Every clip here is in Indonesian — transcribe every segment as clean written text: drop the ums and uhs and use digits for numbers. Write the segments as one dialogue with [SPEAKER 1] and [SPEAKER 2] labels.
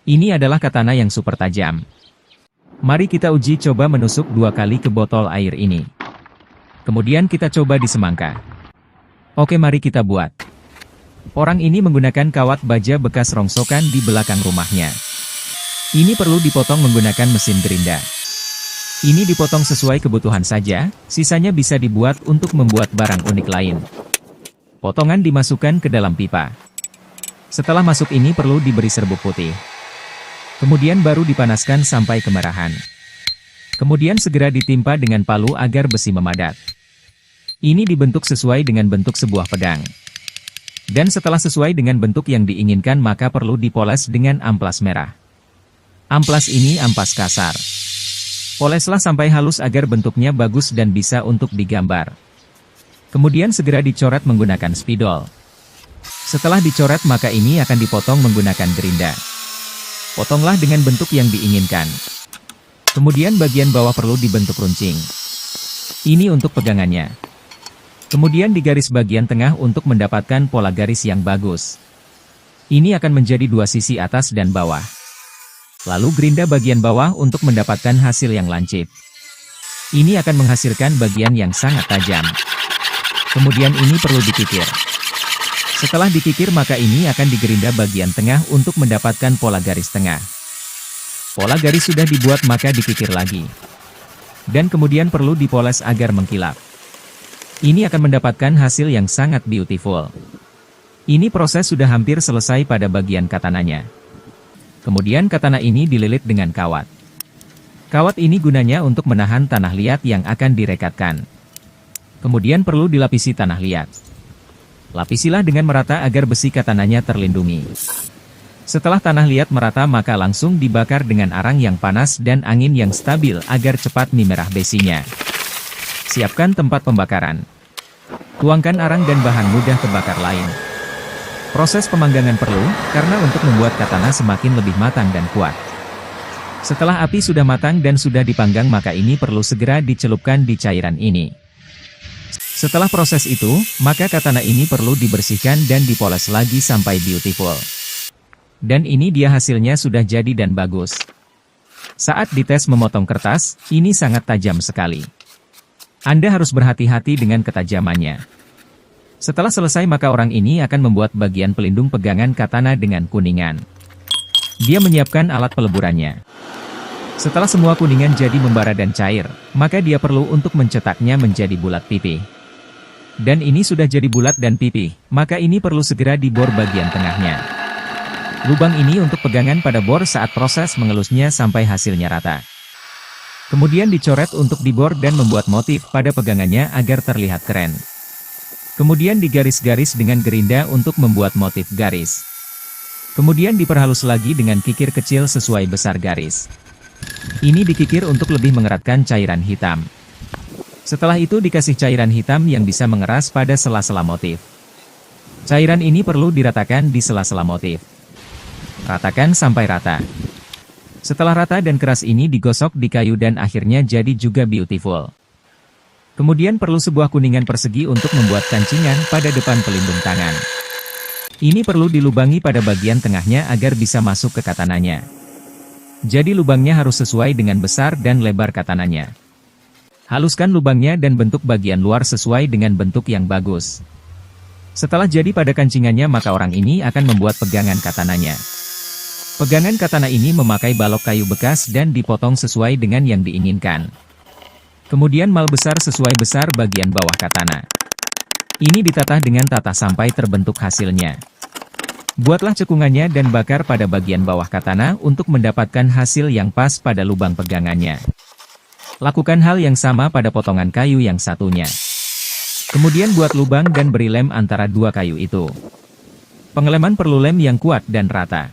[SPEAKER 1] Ini adalah katana yang super tajam. Mari kita uji coba menusuk 2 kali ke botol air ini. Kemudian kita coba di semangka. Oke, mari kita buat. Orang ini menggunakan kawat baja bekas rongsokan di belakang rumahnya. Ini perlu dipotong menggunakan mesin gerinda. Ini dipotong sesuai kebutuhan saja, sisanya bisa dibuat untuk membuat barang unik lain. Potongan dimasukkan ke dalam pipa. Setelah masuk ini perlu diberi serbuk putih. Kemudian baru dipanaskan sampai kemerahan. Kemudian segera ditimpa dengan palu agar besi memadat. Ini dibentuk sesuai dengan bentuk sebuah pedang. Dan setelah sesuai dengan bentuk yang diinginkan maka perlu dipoles dengan amplas merah. Amplas ini ampas kasar. Poleslah sampai halus agar bentuknya bagus dan bisa untuk digambar. Kemudian segera dicoret menggunakan spidol. Setelah dicoret maka ini akan dipotong menggunakan gerinda. Potonglah dengan bentuk yang diinginkan. Kemudian bagian bawah perlu dibentuk runcing. Ini untuk pegangannya. Kemudian digaris bagian tengah untuk mendapatkan pola garis yang bagus. Ini akan menjadi 2 sisi atas dan bawah. Lalu gerinda bagian bawah untuk mendapatkan hasil yang lancip. Ini akan menghasilkan bagian yang sangat tajam. Kemudian ini perlu dikikir. Setelah dikikir maka ini akan digerinda bagian tengah untuk mendapatkan pola garis tengah. Pola garis sudah dibuat maka dikikir lagi. Dan kemudian perlu dipoles agar mengkilap. Ini akan mendapatkan hasil yang sangat beautiful. Ini proses sudah hampir selesai pada bagian katananya. Kemudian katana ini dililit dengan kawat. Kawat ini gunanya untuk menahan tanah liat yang akan direkatkan. Kemudian perlu dilapisi tanah liat. Lapisilah dengan merata agar besi katananya terlindungi. Setelah tanah liat merata maka langsung dibakar dengan arang yang panas dan angin yang stabil agar cepat memerah besinya. Siapkan tempat pembakaran. Tuangkan arang dan bahan mudah terbakar lain. Proses pemanggangan perlu, karena untuk membuat katana semakin lebih matang dan kuat. Setelah api sudah matang dan sudah dipanggang maka ini perlu segera dicelupkan di cairan ini. Setelah proses itu, maka katana ini perlu dibersihkan dan dipoles lagi sampai beautiful. Dan ini dia hasilnya sudah jadi dan bagus. Saat dites memotong kertas, ini sangat tajam sekali. Anda harus berhati-hati dengan ketajamannya. Setelah selesai maka orang ini akan membuat bagian pelindung pegangan katana dengan kuningan. Dia menyiapkan alat peleburannya. Setelah semua kuningan jadi membara dan cair, maka dia perlu untuk mencetaknya menjadi bulat pipih. Dan ini sudah jadi bulat dan pipih, maka ini perlu segera dibor bagian tengahnya. Lubang ini untuk pegangan pada bor saat proses mengelusnya sampai hasilnya rata. Kemudian dicoret untuk dibor dan membuat motif pada pegangannya agar terlihat keren. Kemudian digaris-garis dengan gerinda untuk membuat motif garis. Kemudian diperhalus lagi dengan kikir kecil sesuai besar garis. Ini dikikir untuk lebih mengeratkan cairan hitam. Setelah itu dikasih cairan hitam yang bisa mengeras pada sela-sela motif. Cairan ini perlu diratakan di sela-sela motif. Ratakan sampai rata. Setelah rata dan keras ini digosok di kayu dan akhirnya jadi juga beautiful. Kemudian perlu sebuah kuningan persegi untuk membuat kancingan pada depan pelindung tangan. Ini perlu dilubangi pada bagian tengahnya agar bisa masuk ke katananya. Jadi lubangnya harus sesuai dengan besar dan lebar katananya. Haluskan lubangnya dan bentuk bagian luar sesuai dengan bentuk yang bagus. Setelah jadi pada kancingannya maka orang ini akan membuat pegangan katananya. Pegangan katana ini memakai balok kayu bekas dan dipotong sesuai dengan yang diinginkan. Kemudian mal besar sesuai besar bagian bawah katana. Ini ditatah dengan tatah sampai terbentuk hasilnya. Buatlah cekungannya dan bakar pada bagian bawah katana untuk mendapatkan hasil yang pas pada lubang pegangannya. Lakukan hal yang sama pada potongan kayu yang satunya. Kemudian buat lubang dan beri lem antara 2 kayu itu. Pengeleman perlu lem yang kuat dan rata.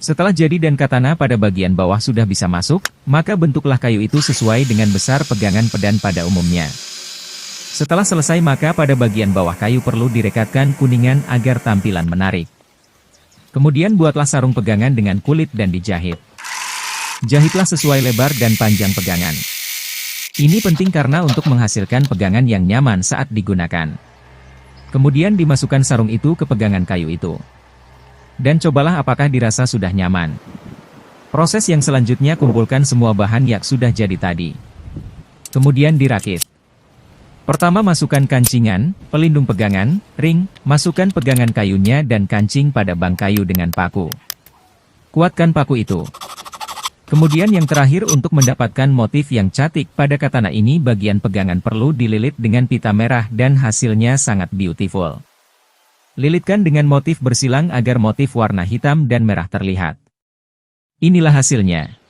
[SPEAKER 1] Setelah jadi dan katana pada bagian bawah sudah bisa masuk, maka bentuklah kayu itu sesuai dengan besar pegangan pedang pada umumnya. Setelah selesai maka pada bagian bawah kayu perlu direkatkan kuningan agar tampilan menarik. Kemudian buatlah sarung pegangan dengan kulit dan dijahit. Jahitlah sesuai lebar dan panjang pegangan. Ini penting karena untuk menghasilkan pegangan yang nyaman saat digunakan. Kemudian dimasukkan sarung itu ke pegangan kayu itu. Dan cobalah apakah dirasa sudah nyaman. Proses yang selanjutnya kumpulkan semua bahan yang sudah jadi tadi. Kemudian dirakit. Pertama masukkan kancingan, pelindung pegangan, ring, masukkan pegangan kayunya dan kancing pada bang kayu dengan paku. Kuatkan paku itu. Kemudian yang terakhir untuk mendapatkan motif yang cantik pada katana ini bagian pegangan perlu dililit dengan pita merah dan hasilnya sangat beautiful. Lilitkan dengan motif bersilang agar motif warna hitam dan merah terlihat. Inilah hasilnya.